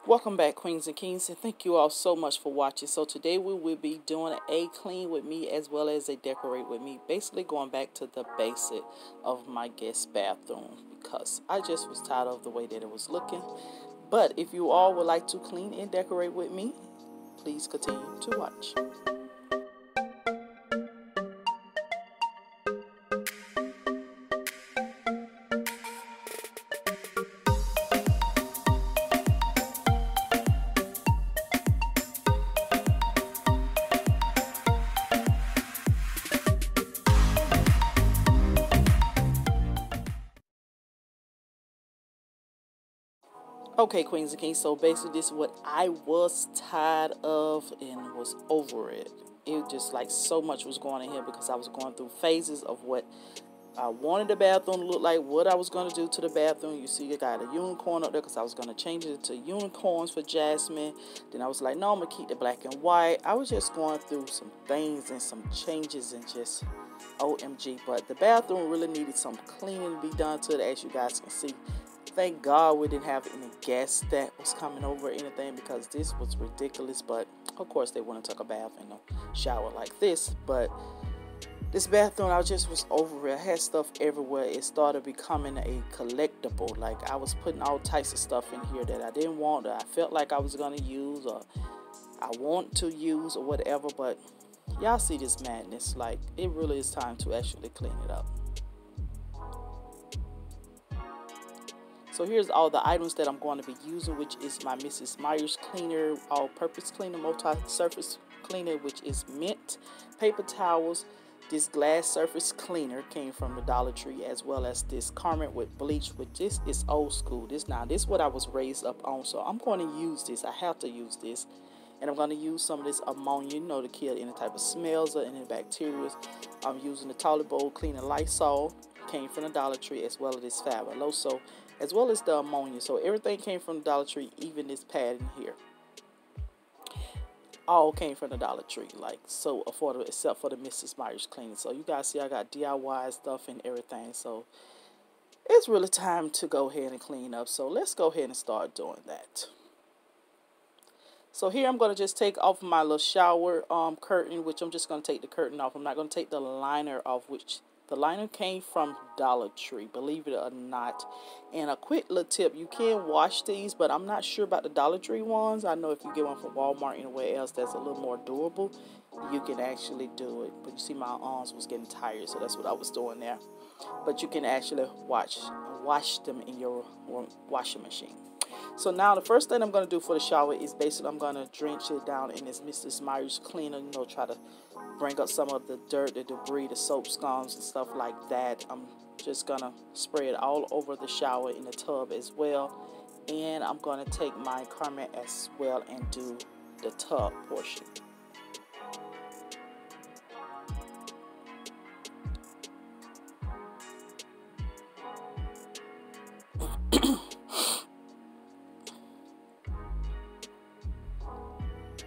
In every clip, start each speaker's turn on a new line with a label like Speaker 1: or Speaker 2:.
Speaker 1: Welcome back, Queens and Kings, and thank you all so much for watching. So today we will be doing a clean with me as well as a decorate with me. Basically going back to the basic of my guest bathroom because I just was tired of the way that it was looking. But if you all would like to clean and decorate with me, please continue to watch. Okay, Queens and Kings, so basically this is what I was tired of and was over it. It just like so much was going on here because I was going through phases of what I wanted the bathroom to look like, what I was going to do to the bathroom. You see, I got a unicorn up there because I was going to change it to unicorns for Jasmine. Then I was like, no, I'm going to keep the black and white. I was just going through some things and some changes and just OMG. But the bathroom really needed some cleaning to be done to it, as you guys can see. Thank God we didn't have any guests that was coming over or anything because this was ridiculous. But of course they wouldn't take a bath and a shower like this. But this bathroom, I just was over it. I had stuff everywhere. It started becoming a collectible. Like I was putting all types of stuff in here that I didn't want, that I felt like I was going to use or I want to use or whatever. But y'all see this madness. Like it really is time to actually clean it up. So here's all the items that I'm going to be using, which is my Mrs. Meyer's cleaner, all-purpose cleaner, multi-surface cleaner, which is mint, paper towels. This glass surface cleaner came from the Dollar Tree, as well as this Carmen with bleach, which this is old school. This is what I was raised up on, so I'm going to use this. I have to use this. And I'm going to use some of this ammonia, to kill any type of smells or any bacteria. I'm using the toilet bowl cleaner Lysol, came from the Dollar Tree, as well as this Fabuloso, as well as the ammonia. So everything came from the Dollar Tree, even this pad in here. All came from the Dollar Tree, like so affordable, except for the Mrs. Meyer's cleaning. So you guys see I got DIY stuff and everything. So it's really time to go ahead and clean up. So let's go ahead and start doing that. So here I'm going to just take off my little shower curtain, which I'm just going to take the curtain off. I'm not going to take the liner off, which the liner came from Dollar Tree, believe it or not. And a quick little tip, you can wash these, but I'm not sure about the Dollar Tree ones. I know if you get one from Walmart anywhere else that's a little more durable, you can actually do it. But you see my arms was getting tired, so that's what I was doing there. But you can actually wash them in your washing machine. So now the first thing I'm going to do for the shower is basically I'm going to drench it down in this Mrs. Meyer's cleaner, try to bring up some of the dirt, the debris, the soap scums and stuff like that. I'm just going to spray it all over the shower in the tub as well. And I'm going to take my Carmen as well and do the tub portion.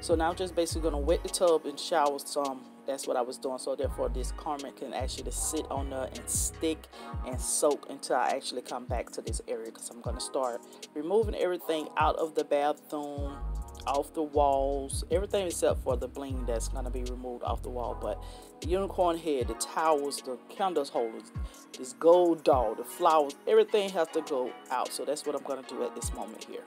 Speaker 1: So now I'm just basically going to wet the tub and shower some. That's what I was doing. So therefore this Carmen can actually sit on there and stick and soak until I actually come back to this area. Because I'm going to start removing everything out of the bathroom, off the walls. Everything except for the bling that's going to be removed off the wall. But the unicorn head, the towels, the candles holders, this gold doll, the flowers, everything has to go out. So that's what I'm going to do at this moment here.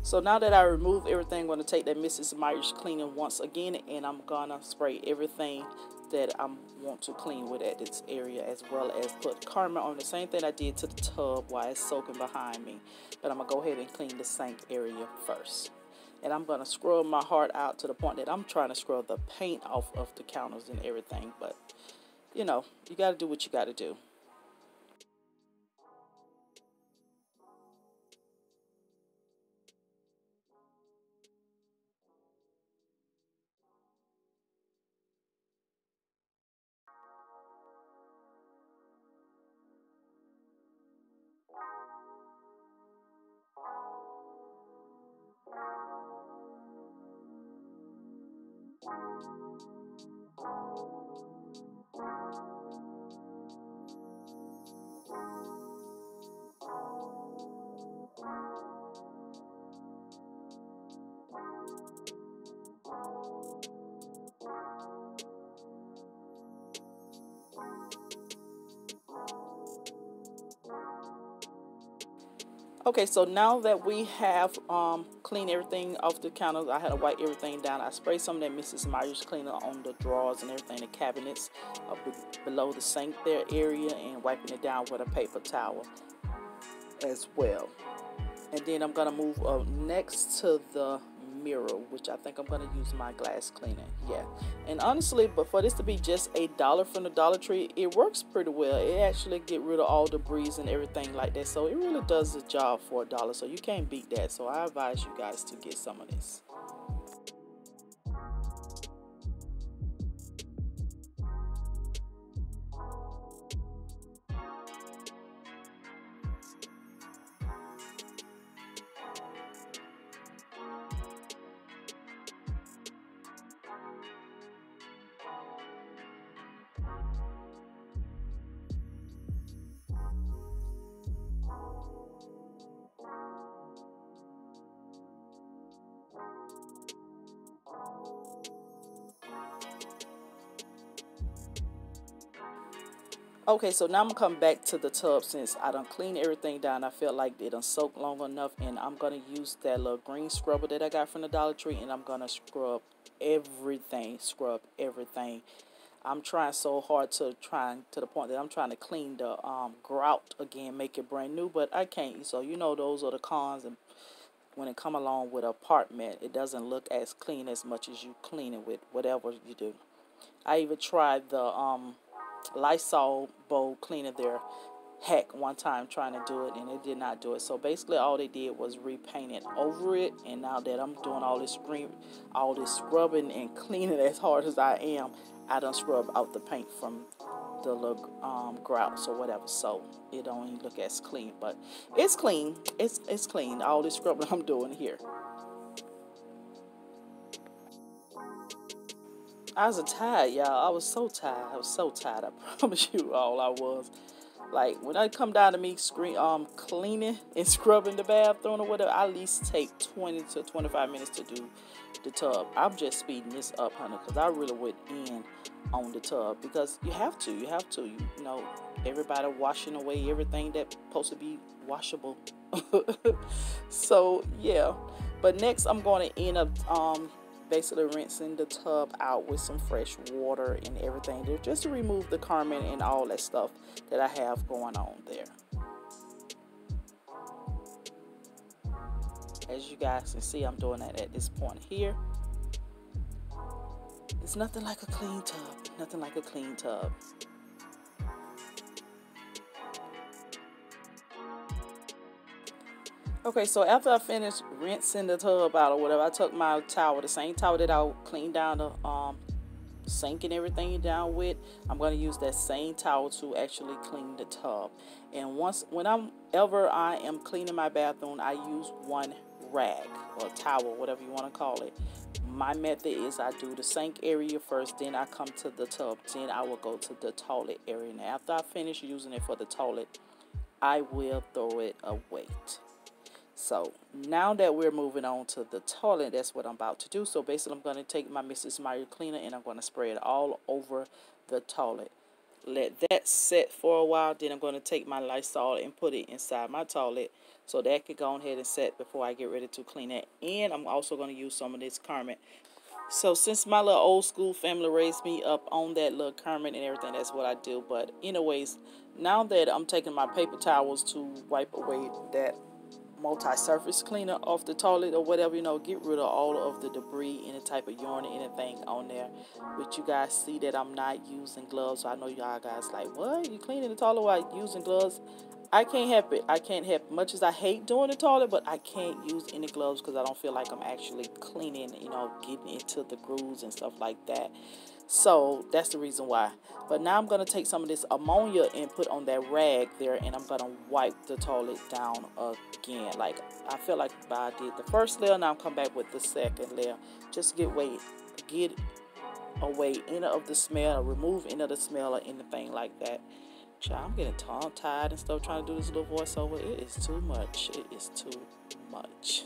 Speaker 1: So now that I remove everything, I'm going to take that Mrs. Meyer's cleaning once again, and I'm going to spray everything that I want to clean with at this area, as well as put Carmen on the same thing I did to the tub while it's soaking behind me. But I'm going to go ahead and clean the sink area first. And I'm going to scrub my heart out to the point that I'm trying to scrub the paint off of the counters and everything. But, you got to do what you got to do. Okay, so now that we have cleaned everything off the counters, I had to wipe everything down. I sprayed some of that Mrs. Myers cleaner on the drawers and everything, the cabinets below the sink there area, and wiping it down with a paper towel as well. And then I'm going to move next to the mirror, which I think I'm going to use my glass cleaner. Yeah, and honestly, but for this to be just $1 from the Dollar Tree, it works pretty well. It actually get rid of all debris and everything like that, so it really does the job for $1, so you can't beat that. So I advise you guys to get some of this. Okay, so now I'm gonna come back to the tub since I done cleaned everything down. I felt like it done soaked long enough, and I'm gonna use that little green scrubber that I got from the Dollar Tree, and I'm gonna scrub everything. I'm trying so hard to the point that I'm trying to clean the grout again, make it brand new, but I can't. So you know those are the cons, and when it come along with an apartment, it doesn't look as clean as much as you clean it with whatever you do. I even tried the Lysol bowl cleaner there heck one time trying to do it, and it did not do it. So basically all they did was repaint it over it, and now that I'm doing all this scrubbing and cleaning as hard as I am, I done scrub out the paint from the little grouts or whatever, so it don't even look as clean, but it's clean. It's clean, all this scrubbing I'm doing here. I was tired, y'all. I was so tired. I promise you all I was. Like, when I come down to me cleaning and scrubbing the bathroom or whatever, I at least take 20 to 25 minutes to do the tub. I'm just speeding this up, honey, because I really went in on the tub because you have to. You know, everybody washing away everything that's supposed to be washable. So, yeah. But next, I'm going to end up basically rinsing the tub out with some fresh water and everything there, just to remove the carmine and all that stuff that I have going on there. As you guys can see, I'm doing that at this point here. It's nothing like a clean tub. Okay, so after I finished rinsing the tub out or whatever, I took my towel, the same towel that I cleaned down the sink and everything down with. I'm going to use that same towel to actually clean the tub. And whenever I am cleaning my bathroom, I use one rag or towel, whatever you want to call it. My method is I do the sink area first, then I come to the tub, then I will go to the toilet area. And after I finish using it for the toilet, I will throw it away. So now that we're moving on to the toilet, that's what I'm about to do. So basically I'm going to take my Mrs. Myers cleaner and I'm going to spray it all over the toilet. Let that set for a while. Then I'm going to take my Lysol and put it inside my toilet so that can go ahead and set before I get ready to clean it. And I'm also going to use some of this carmine. So since my little old school family raised me up on that little carmine and everything, that's what I do. But anyways, now that I'm taking my paper towels to wipe away that multi-surface cleaner off the toilet or whatever, get rid of all of the debris, any type of yarn or anything on there. But you guys see that I'm not using gloves, so I know y'all guys like, what, you cleaning the toilet while using gloves? I can't help it. Much as I hate doing the toilet, but I can't use any gloves because I don't feel like I'm actually cleaning, getting into the grooves and stuff like that. So that's the reason why. But now I'm going to take some of this ammonia and put on that rag there, and I'm going to wipe the toilet down again. Like, I feel like I did the first layer, now I'm coming back with the second layer. Just get away any of the smell, or remove any of the smell or anything like that. Child, I'm getting tongue-tied and stuff trying to do this little voiceover. It is too much. It is too much.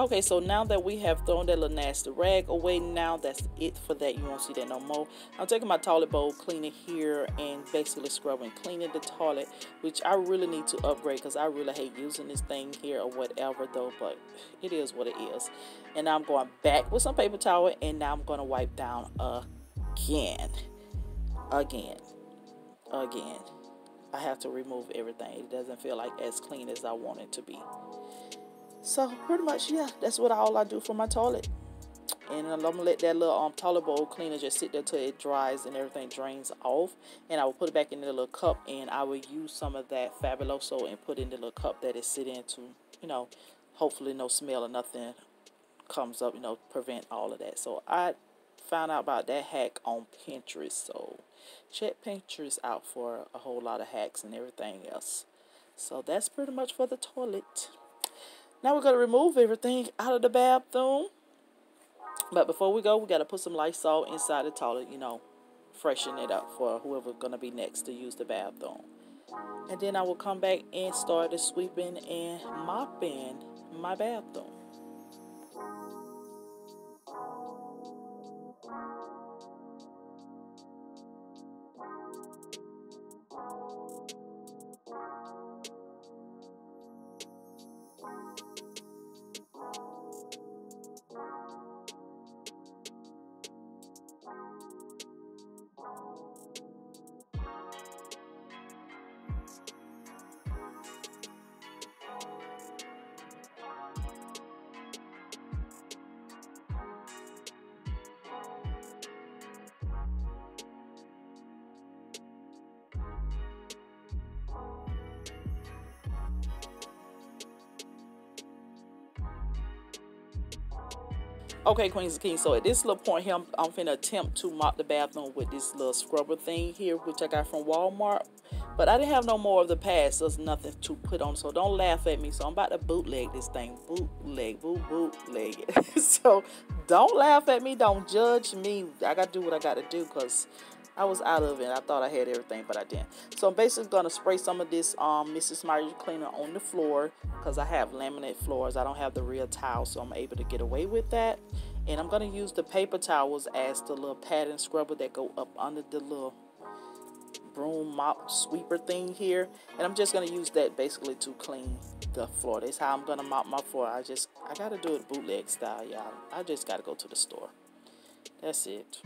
Speaker 1: Okay, so now that we have thrown that little nasty rag away, now that's it for that. You won't see that no more. I'm taking my toilet bowl, cleaning here, and basically scrubbing, cleaning the toilet, which I really need to upgrade because I really hate using this thing here or whatever though, but it is what it is. And now I'm going back with some paper towel, and now I'm going to wipe down again. Again. I have to remove everything. It doesn't feel like as clean as I want it to be. So pretty much, yeah, that's what all I do for my toilet. And I'm gonna let that little toilet bowl cleaner just sit there till it dries and everything drains off. And I will put it back in the little cup, and I will use some of that Fabuloso and put in the little cup that it sit into. You know, hopefully no smell or nothing comes up. You know, prevent all of that. So I found out about that hack on Pinterest. So check Pinterest out for a whole lot of hacks and everything else. So that's pretty much for the toilet. Now we're going to remove everything out of the bathroom. But before we go, we got to put some Lysol inside the toilet, you know, freshen it up for whoever's going to be next to use the bathroom. And then I will come back and start the sweeping and mopping my bathroom. Okay, Queens and Kings, so at this little point here, I'm finna attempt to mop the bathroom with this little scrubber thing here, which I got from Walmart. But I didn't have no more of the pads, so there's nothing to put on, so don't laugh at me. So I'm about to bootleg this thing. Bootleg it. So don't laugh at me, don't judge me. I gotta do what I gotta do, because I was out of it. I thought I had everything, but I didn't. So I'm basically going to spray some of this Mrs. Myers cleaner on the floor, because I have laminate floors. I don't have the real towel, so I'm able to get away with that. And I'm going to use the paper towels as the little pattern scrubber that go up under the little broom mop sweeper thing here. And I'm just going to use that basically to clean the floor. That's how I'm going to mop my floor. I got to do it bootleg style, y'all. I just got to go to the store. That's it.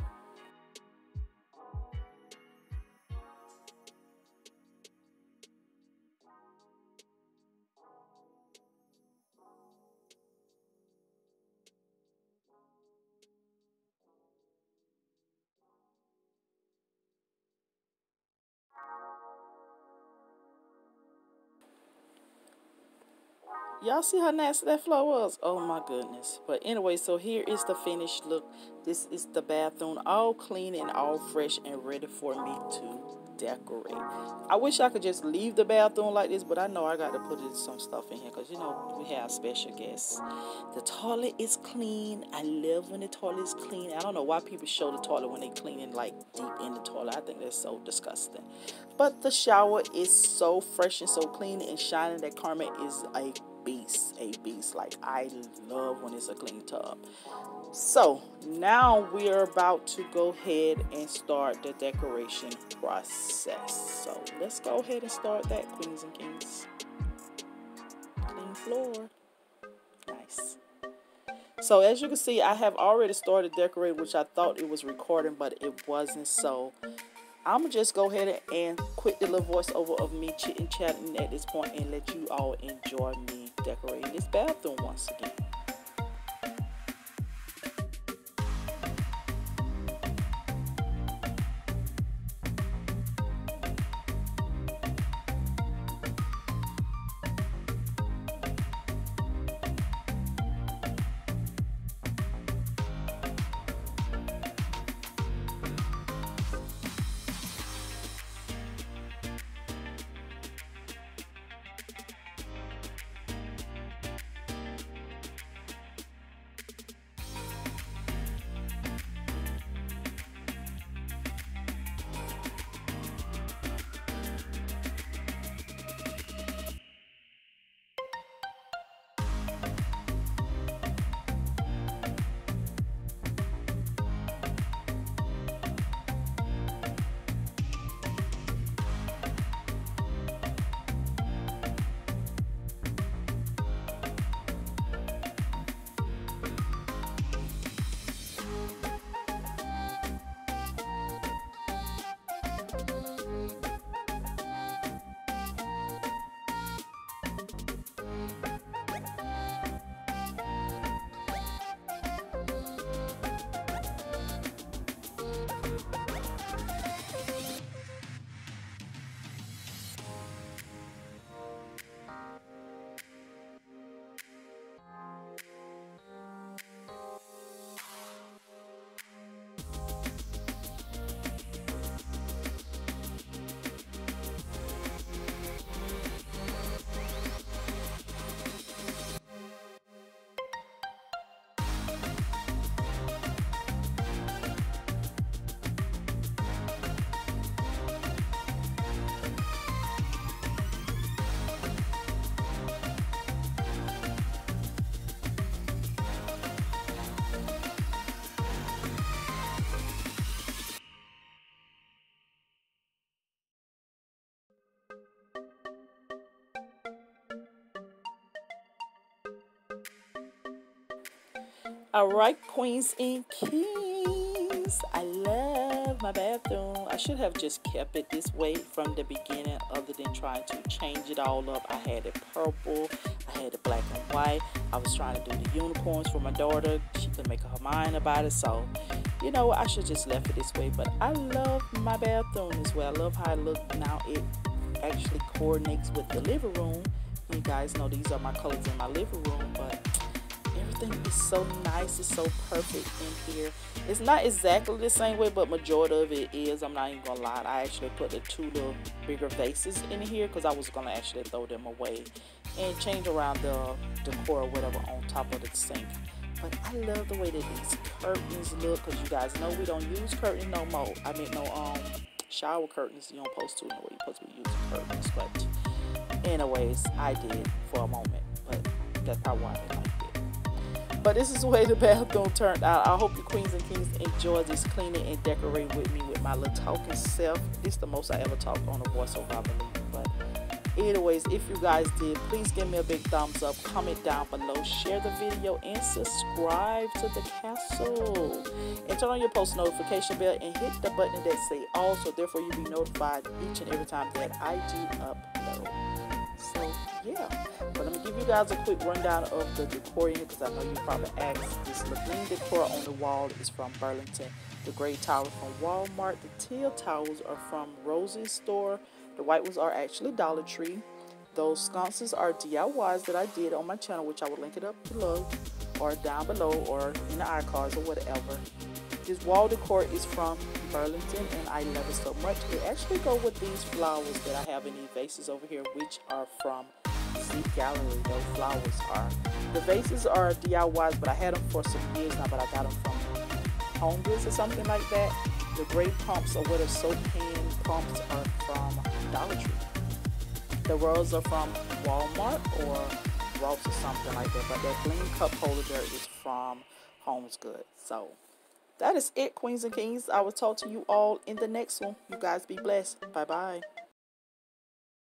Speaker 1: Y'all see how nasty that floor was? Oh my goodness. But anyway, so here is the finished look. This is the bathroom, all clean and all fresh and ready for me to decorate. I wish I could just leave the bathroom like this, but I know I got to put some stuff in here because, you know, we have special guests. The toilet is clean. I love when the toilet is clean. I don't know why people show the toilet when they cleaning like deep in the toilet. I think that's so disgusting. But the shower is so fresh and so clean and shining that Carmen is a beast. Like, I love when it's a clean tub. So now we are about to go ahead and start the decoration process. So let's go ahead and start that, Queens and Kings. Clean floor. Nice. So as you can see, I have already started decorating, which I thought it was recording, but it wasn't. So I'm going to just go ahead and quit the little voiceover of me chit-chatting at this point and let you all enjoy me decorating this bathroom once again. Alright, queens and kings, I love my bathroom. I should have just kept it this way from the beginning, other than trying to change it all up. I had it purple, I had it black and white. I was trying to do the unicorns for my daughter. She couldn't make up her mind about it, so you know, I should just left it this way. But I love my bathroom as well. I love how it looks now. It actually coordinates with the living room. You guys know these are my colors in my living room, but everything is so nice. It's so perfect in here. It's not exactly the same way, but majority of it is. I'm not even gonna lie. I actually put the two little bigger vases in here because I was gonna actually throw them away and change around the decor or whatever on top of the sink. But I love the way that these curtains look, because you guys know we don't use curtains no more. I mean, no shower curtains. You don't supposed to know what you're supposed to be using curtains. But anyways, I did for a moment, but that's probably why I liked it. But this is the way the bathroom turned out. I hope you queens and kings enjoy this cleaning and decorating with me with my little talking self. This is the most I ever talked on a voiceover, I believe. But anyways, if you guys did, please give me a big thumbs up, comment down below, share the video, and subscribe to the castle. And turn on your post notification bell and hit the button that say all, so therefore you'll be notified each and every time that I do upload. So yeah, but I'm gonna give you guys a quick rundown of the decor here, because I know you probably asked. This green decor on the wall is from Burlington. The gray towers from Walmart. The teal towels are from Rosie's store. The white ones are actually Dollar Tree. Those sconces are DIYs that I did on my channel, which I will link it up below or down below or in the iCards or whatever. This wall decor is from Burlington and I love it so much. They actually go with these flowers that I have in these vases over here, which are from Z Gallerie. Those flowers are. The vases are DIYs, but I had them for some years now, but I got them from HomeGoods or something like that. The gray pumps or what are soap pan pumps are from Dollar Tree. The rolls are from Walmart or Ross or something like that, but that green cup holder there is from HomeGoods. So that is it, queens and kings. I will talk to you all in the next one. You guys be blessed. Bye bye.